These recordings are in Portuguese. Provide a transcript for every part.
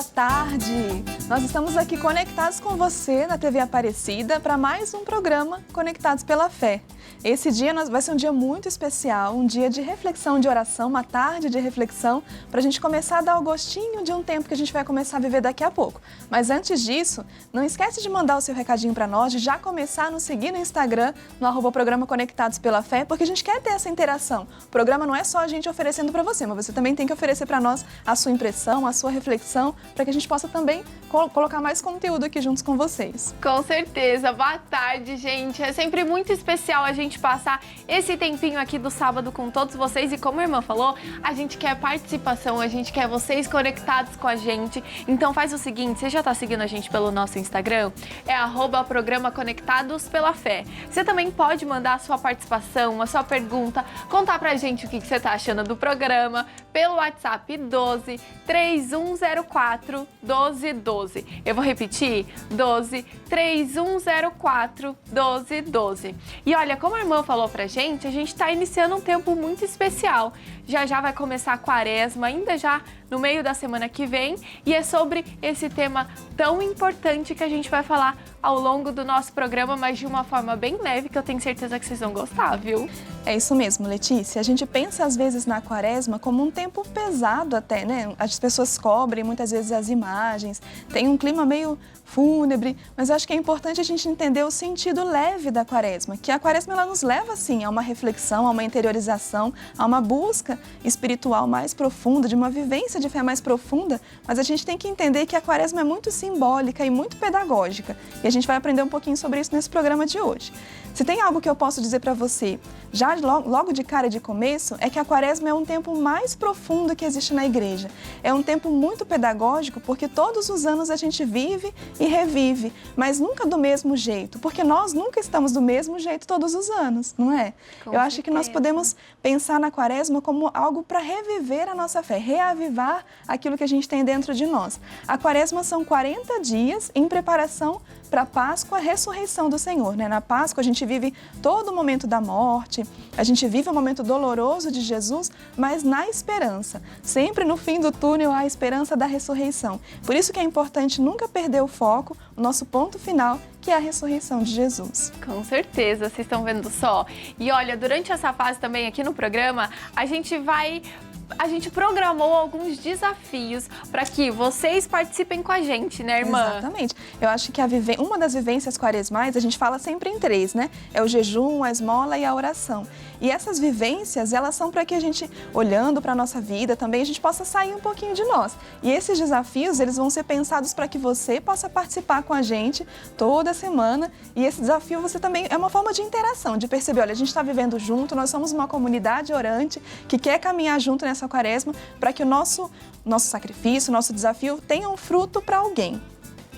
boa tarde! Nós estamos aqui conectados com você na TV Aparecida para mais um programa Conectados pela Fé. Esse dia vai ser um dia muito especial, um dia de reflexão, de oração, uma tarde de reflexão, para a gente começar a dar o gostinho de um tempo que a gente vai começar a viver daqui a pouco. Mas antes disso, não esquece de mandar o seu recadinho para nós, de já começar a nos seguir no Instagram, no @programa Conectados pela Fé, porque a gente quer ter essa interação. O programa não é só a gente oferecendo para você, mas você também tem que oferecer para nós a sua impressão, a sua reflexão, para que a gente possa também colocar mais conteúdo aqui juntos com vocês. Com certeza. Boa tarde, gente. É sempre muito especial a gente passar esse tempinho aqui do sábado com todos vocês e como a irmã falou, a gente quer participação, a gente quer vocês conectados com a gente. Então faz o seguinte, você já tá seguindo a gente pelo nosso Instagram? É @programa Conectados pela Fé. Você também pode mandar a sua participação, a sua pergunta, contar pra gente o que você tá achando do programa pelo WhatsApp 12 3104 1212. Eu vou repetir, 12 3104 1212. E olha, como a irmã falou pra gente, a gente tá iniciando um tempo muito especial. Já já vai começar a quaresma, ainda já no meio da semana que vem, e é sobre esse tema tão importante que a gente vai falar ao longo do nosso programa, mas de uma forma bem leve, que eu tenho certeza que vocês vão gostar, viu? É isso mesmo, Letícia. A gente pensa às vezes na quaresma como um tempo pesado até, né? As pessoas cobrem muitas vezes as imagens, tem um clima meio fúnebre, mas eu acho que é importante a gente entender o sentido leve da quaresma, que a quaresma ela nos leva, sim, a uma reflexão, a uma interiorização, a uma busca espiritual mais profunda, de uma vivência de fé mais profunda, mas a gente tem que entender que a quaresma é muito simbólica e muito pedagógica, e a gente vai aprender um pouquinho sobre isso nesse programa de hoje. Se tem algo que eu posso dizer para você, já logo de cara de começo, é que a quaresma é um tempo mais profundo que existe na igreja. É um tempo muito pedagógico, porque todos os anos a gente vive e revive, mas nunca do mesmo jeito, porque nós nunca estamos do mesmo jeito todos os anos, não é? Eu acho que nós podemos pensar na quaresma como algo para reviver a nossa fé, reavivar aquilo que a gente tem dentro de nós. A quaresma são 40 dias em preparação para a Páscoa, a ressurreição do Senhor, né? Na Páscoa a gente vive todo o momento da morte, a gente vive o momento doloroso de Jesus, mas na esperança. Sempre no fim do túnel há a esperança da ressurreição. Por isso que é importante nunca perder o foco, o nosso ponto final, que é a ressurreição de Jesus. Com certeza, vocês estão vendo só. E olha, durante essa fase também aqui no programa, a gente programou alguns desafios para que vocês participem com a gente, né, irmã? Exatamente. Eu acho que uma das vivências quaresmais, a gente fala sempre em 3, né? É o jejum, a esmola e a oração. E essas vivências, elas são para que a gente, olhando para a nossa vida também, a gente possa sair um pouquinho de nós. E esses desafios, eles vão ser pensados para que você possa participar com a gente toda semana. E esse desafio você também é uma forma de interação, de perceber, olha, a gente está vivendo junto, nós somos uma comunidade orante que quer caminhar junto nessa quaresma para que o nosso sacrifício, nosso desafio tenha um fruto para alguém.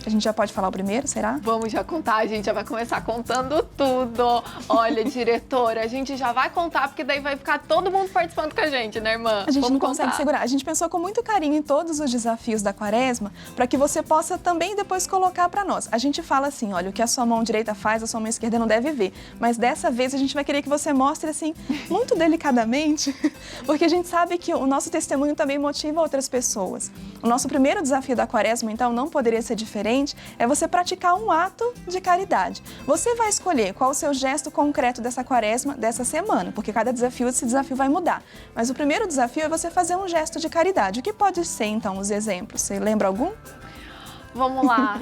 A gente já pode falar o primeiro, será? Vamos já contar, a gente já vai começar contando tudo. Olha, diretora, a gente já vai contar, porque daí vai ficar todo mundo participando com a gente, né, irmã? A gente não consegue segurar. A gente pensou com muito carinho em todos os desafios da quaresma, para que você possa também depois colocar para nós. A gente fala assim, olha, o que a sua mão direita faz, a sua mão esquerda não deve ver. Mas dessa vez a gente vai querer que você mostre assim, muito delicadamente, porque a gente sabe que o nosso testemunho também motiva outras pessoas. O nosso primeiro desafio da quaresma, então, não poderia ser diferente, é você praticar um ato de caridade. Você vai escolher qual o seu gesto concreto dessa quaresma, dessa semana, porque cada desafio, esse desafio vai mudar. Mas o primeiro desafio é você fazer um gesto de caridade. O que pode ser, então, os exemplos? Você lembra algum? Vamos lá.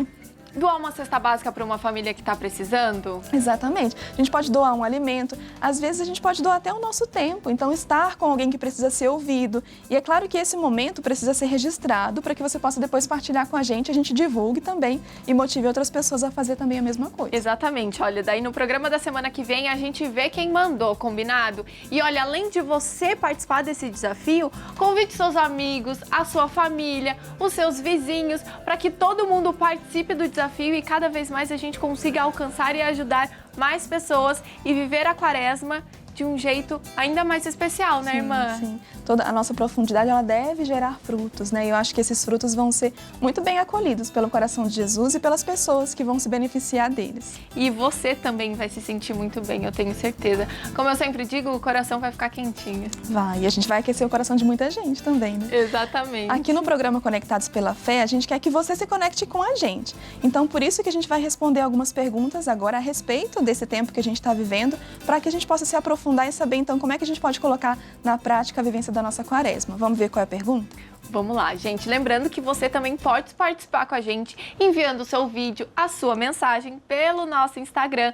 Doar uma cesta básica para uma família que está precisando? Exatamente. A gente pode doar um alimento, às vezes a gente pode doar até o nosso tempo, então estar com alguém que precisa ser ouvido. E é claro que esse momento precisa ser registrado para que você possa depois partilhar com a gente divulgue também e motive outras pessoas a fazer também a mesma coisa. Exatamente. Olha, daí no programa da semana que vem a gente vê quem mandou, combinado? E olha, além de você participar desse desafio, convide seus amigos, a sua família, os seus vizinhos, para que todo mundo participe do desafio e cada vez mais a gente consiga alcançar e ajudar mais pessoas e viver a quaresma de um jeito ainda mais especial, né, irmã? Sim. toda a nossa profundidade, ela deve gerar frutos, né? E eu acho que esses frutos vão ser muito bem acolhidos pelo coração de Jesus e pelas pessoas que vão se beneficiar deles. E você também vai se sentir muito bem, eu tenho certeza. Como eu sempre digo, o coração vai ficar quentinho. Vai, e a gente vai aquecer o coração de muita gente também, né? Exatamente. Aqui no programa Conectados pela Fé, a gente quer que você se conecte com a gente. Então, por isso que a gente vai responder algumas perguntas agora a respeito desse tempo que a gente está vivendo, para que a gente possa se aprofundar e saber, então, como é que a gente pode colocar na prática a vivência da nossa quaresma. Vamos ver qual é a pergunta? Vamos lá, gente. Lembrando que você também pode participar com a gente enviando o seu vídeo, a sua mensagem pelo nosso Instagram,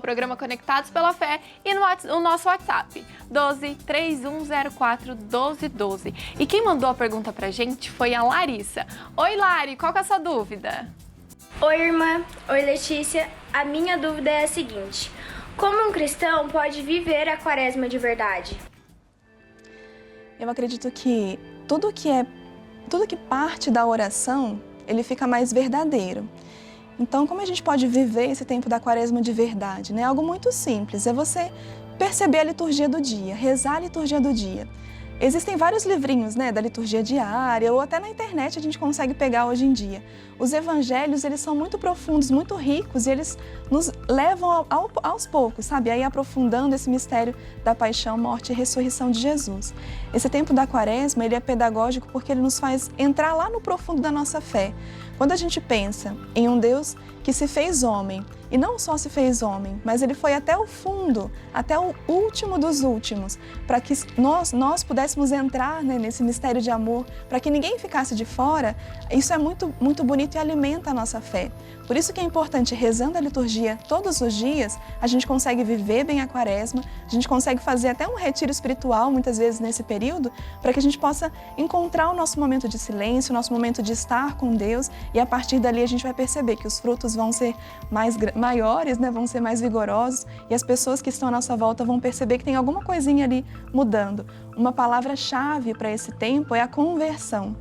@programa Conectados pela Fé, e no nosso WhatsApp, 12-3104-1212. E quem mandou a pergunta pra gente foi a Larissa. Oi, Lari, qual que é a sua dúvida? Oi, irmã. Oi, Letícia. A minha dúvida é a seguinte: como um cristão pode viver a quaresma de verdade? Eu acredito que tudo que parte da oração, ele fica mais verdadeiro. Então, como a gente pode viver esse tempo da quaresma de verdade, né? Algo muito simples, é você perceber a liturgia do dia, rezar a liturgia do dia. Existem vários livrinhos, né, da liturgia diária, ou até na internet a gente consegue pegar hoje em dia. Os evangelhos, eles são muito profundos, muito ricos, e eles nos levam aos poucos, sabe? Aí aprofundando esse mistério da paixão, morte e ressurreição de Jesus. Esse tempo da quaresma, ele é pedagógico porque ele nos faz entrar lá no profundo da nossa fé. Quando a gente pensa em um Deus que se fez homem, e não só se fez homem, mas ele foi até o fundo, até o último dos últimos, para que nós pudéssemos entrar, né, nesse mistério de amor, para que ninguém ficasse de fora, isso é muito, muito bonito e alimenta a nossa fé. Por isso que é importante, rezando a liturgia todos os dias, a gente consegue viver bem a quaresma, a gente consegue fazer até um retiro espiritual, muitas vezes nesse período, para que a gente possa encontrar o nosso momento de silêncio, o nosso momento de estar com Deus, e a partir dali a gente vai perceber que os frutos vão ser maiores, né, vão ser mais vigorosos, e as pessoas que estão à nossa volta vão perceber que tem alguma coisinha ali mudando. Uma palavra-chave para esse tempo é a conversão.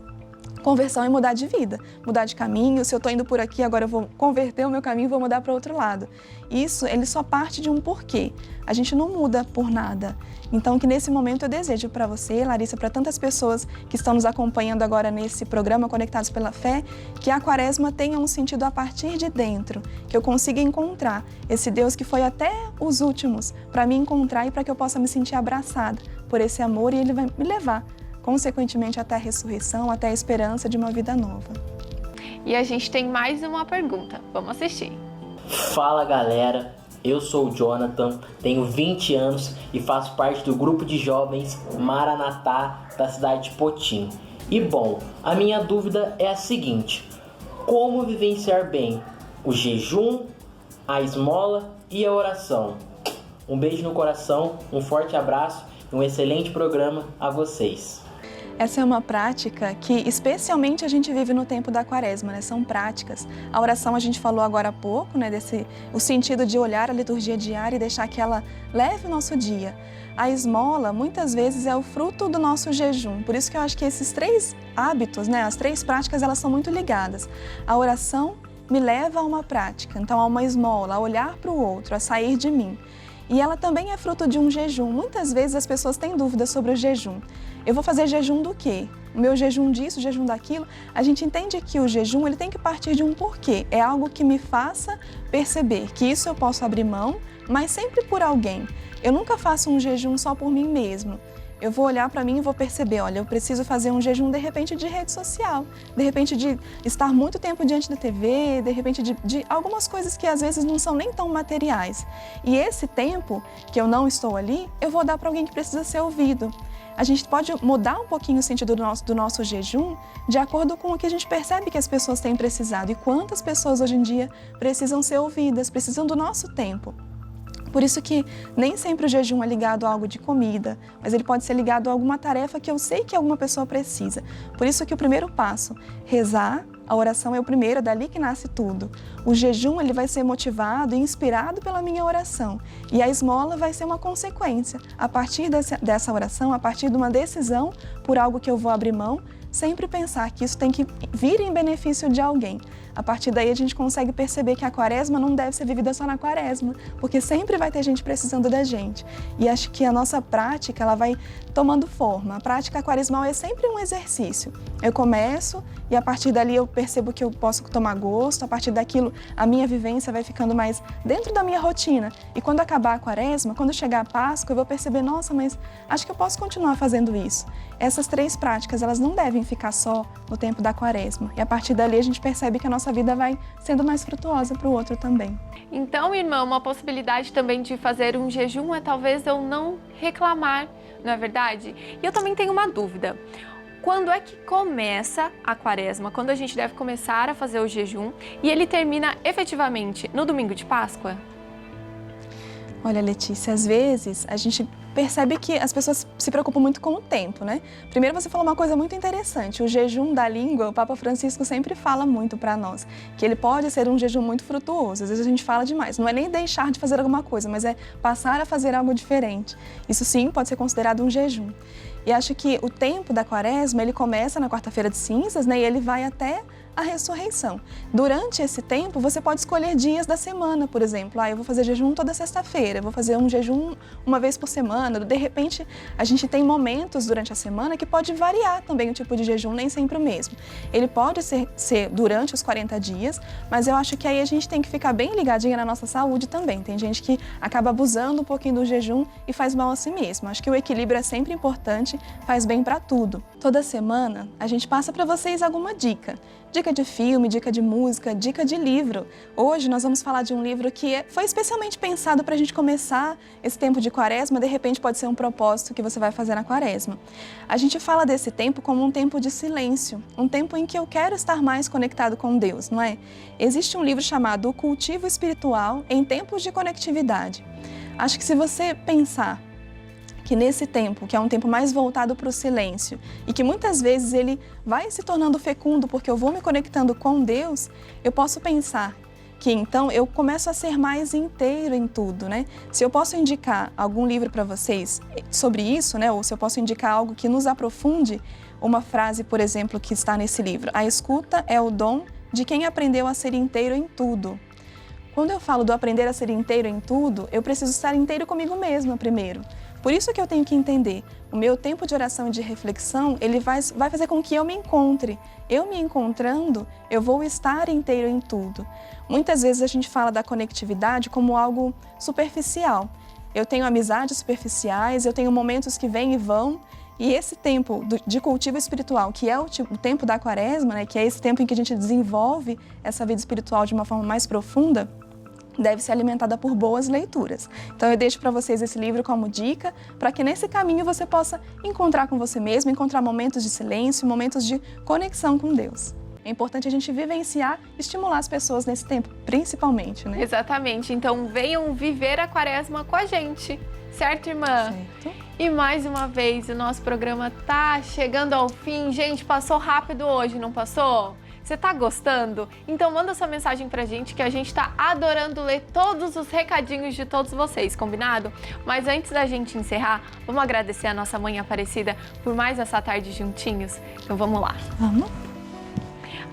Conversão é mudar de vida, mudar de caminho. Se eu estou indo por aqui, agora eu vou converter o meu caminho e vou mudar para o outro lado. Isso, ele só parte de um porquê. A gente não muda por nada. Então, que nesse momento eu desejo para você, Larissa, para tantas pessoas que estão nos acompanhando agora nesse programa Conectados pela Fé, que a quaresma tenha um sentido a partir de dentro, que eu consiga encontrar esse Deus que foi até os últimos para me encontrar e para que eu possa me sentir abraçada por esse amor, e ele vai me levar consequentemente até a ressurreição, até a esperança de uma vida nova. E a gente tem mais uma pergunta. Vamos assistir. Fala, galera, eu sou o Jonathan, tenho 20 anos e faço parte do grupo de jovens Maranatá da cidade de Potim. E bom, a minha dúvida é a seguinte: como vivenciar bem o jejum, a esmola e a oração? Um beijo no coração, um forte abraço e um excelente programa a vocês. Essa é uma prática que especialmente a gente vive no tempo da quaresma, né? São práticas. A oração a gente falou agora há pouco, né? O sentido de olhar a liturgia diária e deixar que ela leve o nosso dia. A esmola, muitas vezes, é o fruto do nosso jejum. Por isso que eu acho que esses 3 hábitos, né? As 3 práticas, elas são muito ligadas. A oração me leva a uma prática, então a uma esmola, a olhar para o outro, a sair de mim. E ela também é fruto de um jejum. Muitas vezes as pessoas têm dúvidas sobre o jejum. Eu vou fazer jejum do quê? O meu jejum disso, o jejum daquilo? A gente entende que o jejum, ele tem que partir de um porquê. É algo que me faça perceber que isso eu posso abrir mão, mas sempre por alguém. Eu nunca faço um jejum só por mim mesmo. Eu vou olhar para mim e vou perceber, olha, eu preciso fazer um jejum de repente de rede social, de repente de estar muito tempo diante da TV, de repente de algumas coisas que às vezes não são nem tão materiais. E esse tempo que eu não estou ali, eu vou dar para alguém que precisa ser ouvido. A gente pode mudar um pouquinho o sentido do nosso jejum de acordo com o que a gente percebe que as pessoas têm precisado e quantas pessoas hoje em dia precisam ser ouvidas, precisam do nosso tempo. Por isso que nem sempre o jejum é ligado a algo de comida, mas ele pode ser ligado a alguma tarefa que eu sei que alguma pessoa precisa. Por isso que o primeiro passo, rezar, a oração é o primeiro, é dali que nasce tudo. O jejum, ele vai ser motivado e inspirado pela minha oração. E a esmola vai ser uma consequência. A partir dessa oração, a partir de uma decisão por algo que eu vou abrir mão, sempre pensar que isso tem que vir em benefício de alguém. A partir daí a gente consegue perceber que a quaresma não deve ser vivida só na quaresma, porque sempre vai ter gente precisando da gente. E acho que a nossa prática, ela vai tomando forma. A prática quaresmal é sempre um exercício. Eu começo e a partir dali eu percebo que eu posso tomar gosto, a partir daquilo a minha vivência vai ficando mais dentro da minha rotina. E quando acabar a quaresma, quando chegar a Páscoa, eu vou perceber, nossa, mas acho que eu posso continuar fazendo isso. Essas 3 práticas, elas não devem ficar só no tempo da quaresma. E a partir dali a gente percebe que a nossa vida vai sendo mais frutuosa para o outro também. Então, irmã, uma possibilidade também de fazer um jejum é talvez eu não reclamar, não é verdade? E eu também tenho uma dúvida. Quando é que começa a quaresma? Quando a gente deve começar a fazer o jejum e ele termina efetivamente no domingo de Páscoa? Olha, Letícia, às vezes a gente percebe que as pessoas se preocupam muito com o tempo, né? Primeiro você falou uma coisa muito interessante, o jejum da língua, o Papa Francisco sempre fala muito para nós, que ele pode ser um jejum muito frutuoso, às vezes a gente fala demais, não é nem deixar de fazer alguma coisa, mas é passar a fazer algo diferente. Isso sim pode ser considerado um jejum. E acho que o tempo da quaresma, ele começa na quarta-feira de cinzas, né? E ele vai até a ressurreição. Durante esse tempo, você pode escolher dias da semana, por exemplo. Eu vou fazer jejum toda sexta-feira, vou fazer um jejum uma vez por semana. De repente, a gente tem momentos durante a semana que pode variar também o tipo de jejum, nem sempre o mesmo. Ele pode ser durante os 40 dias, mas eu acho que aí a gente tem que ficar bem ligadinha na nossa saúde também. Tem gente que acaba abusando um pouquinho do jejum e faz mal a si mesmo. Acho que o equilíbrio é sempre importante, faz bem para tudo. Toda semana, a gente passa para vocês alguma dica. Dica de filme, dica de música, dica de livro. Hoje nós vamos falar de um livro que foi especialmente pensado para a gente começar esse tempo de quaresma, de repente pode ser um propósito que você vai fazer na quaresma. A gente fala desse tempo como um tempo de silêncio, um tempo em que eu quero estar mais conectado com Deus, não é? Existe um livro chamado O Cultivo Espiritual em Tempos de Conectividade. Acho que se você pensar que nesse tempo, que é um tempo mais voltado para o silêncio e que muitas vezes ele vai se tornando fecundo porque eu vou me conectando com Deus, eu posso pensar que então eu começo a ser mais inteiro em tudo, né? Se eu posso indicar algum livro para vocês sobre isso, né? Ou se eu posso indicar algo que nos aprofunde, uma frase, por exemplo, que está nesse livro: a escuta é o dom de quem aprendeu a ser inteiro em tudo. Quando eu falo do aprender a ser inteiro em tudo, eu preciso estar inteiro comigo mesma primeiro. Por isso que eu tenho que entender, o meu tempo de oração e de reflexão, ele vai fazer com que eu me encontre. Eu me encontrando, eu vou estar inteiro em tudo. Muitas vezes a gente fala da conectividade como algo superficial. Eu tenho amizades superficiais, eu tenho momentos que vêm e vão, e esse tempo de cultivo espiritual, que é o tempo da quaresma, né, que é esse tempo em que a gente desenvolve essa vida espiritual de uma forma mais profunda, deve ser alimentada por boas leituras. Então eu deixo para vocês esse livro como dica, para que nesse caminho você possa encontrar com você mesmo, encontrar momentos de silêncio, momentos de conexão com Deus. É importante a gente vivenciar, estimular as pessoas nesse tempo, principalmente, né? Exatamente. Então venham viver a quaresma com a gente, certo, irmã? Certo. E mais uma vez, o nosso programa tá chegando ao fim. Gente, passou rápido hoje, não passou? Você tá gostando? Então manda sua mensagem pra gente, que a gente tá adorando ler todos os recadinhos de todos vocês, combinado? Mas antes da gente encerrar, vamos agradecer a nossa Mãe Aparecida por mais essa tarde juntinhos? Então vamos lá. Vamos?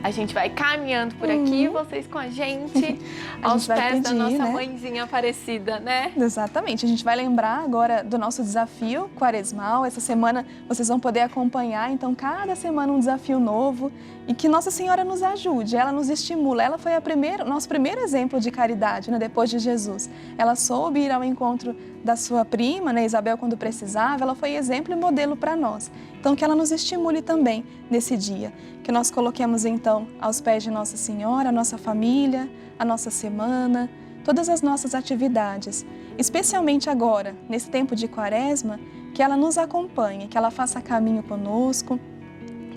A gente vai caminhando por aqui, vocês com a gente, aos pés da nossa Mãezinha Aparecida, né? Exatamente. A gente vai lembrar agora do nosso desafio quaresmal. Essa semana vocês vão poder acompanhar, então, cada semana um desafio novo. E que Nossa Senhora nos ajude, ela nos estimula. Ela foi o nosso primeiro exemplo de caridade, né, depois de Jesus. Ela soube ir ao encontro da sua prima, né, Isabel, quando precisava. Ela foi exemplo e modelo para nós. Então, que ela nos estimule também nesse dia. Que nós coloquemos, então, aos pés de Nossa Senhora, a nossa família, a nossa semana, todas as nossas atividades. Especialmente agora, nesse tempo de quaresma, que ela nos acompanhe, que ela faça caminho conosco,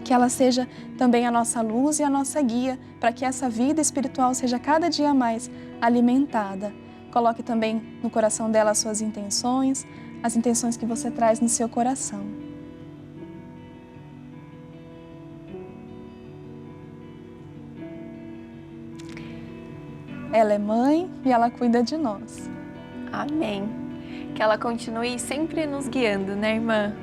que ela seja também a nossa luz e a nossa guia, para que essa vida espiritual seja cada dia mais alimentada. Coloque também no coração dela as suas intenções, as intenções que você traz no seu coração. Ela é mãe e ela cuida de nós. Amém. Que ela continue sempre nos guiando, né, irmã?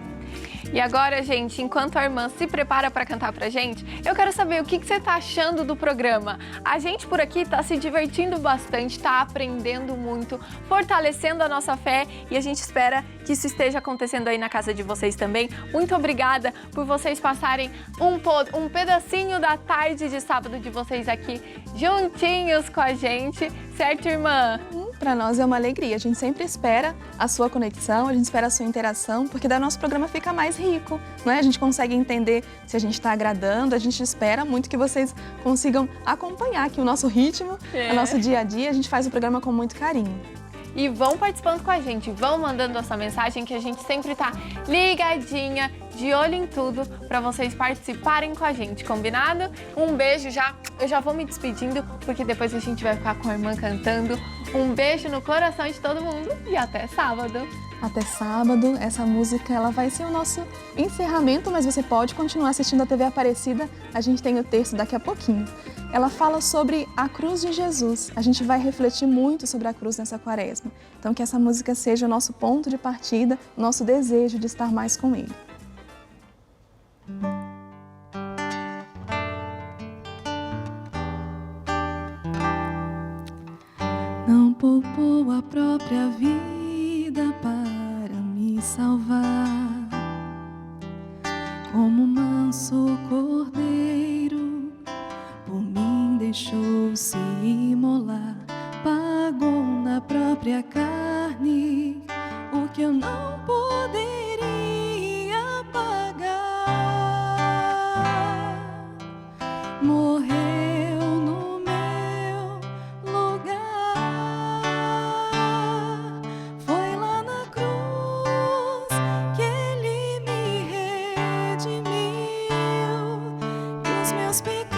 E agora, gente, enquanto a irmã se prepara para cantar pra gente, eu quero saber o que você tá achando do programa. A gente por aqui tá se divertindo bastante, tá aprendendo muito, fortalecendo a nossa fé e a gente espera que isso esteja acontecendo aí na casa de vocês também. Muito obrigada por vocês passarem um pedacinho da tarde de sábado de vocês aqui juntinhos com a gente, certo, irmã? Para nós é uma alegria, a gente sempre espera a sua conexão, a gente espera a sua interação, porque daí o nosso programa fica mais rico, não é? A gente consegue entender se a gente está agradando, a gente espera muito que vocês consigam acompanhar aqui o nosso ritmo, o nosso dia a dia, a gente faz o programa com muito carinho. E vão participando com a gente, vão mandando essa mensagem que a gente sempre tá ligadinha, de olho em tudo, para vocês participarem com a gente, combinado? Um beijo já, eu já vou me despedindo, porque depois a gente vai ficar com a irmã cantando. Um beijo no coração de todo mundo e até sábado. Até sábado, essa música ela vai ser o nosso encerramento, mas você pode continuar assistindo a TV Aparecida, a gente tem o texto daqui a pouquinho. Ela fala sobre a cruz de Jesus, a gente vai refletir muito sobre a cruz nessa quaresma. Então que essa música seja o nosso ponto de partida, o nosso desejo de estar mais com Ele. Não poupou a própria vida para me salvar, como manso cordeiro, por mim deixou-se imolar, pagou na própria carne o que eu não poderia pagar. Morreu no meu lugar, foi lá na cruz que Ele me redimiu, e os meus pecados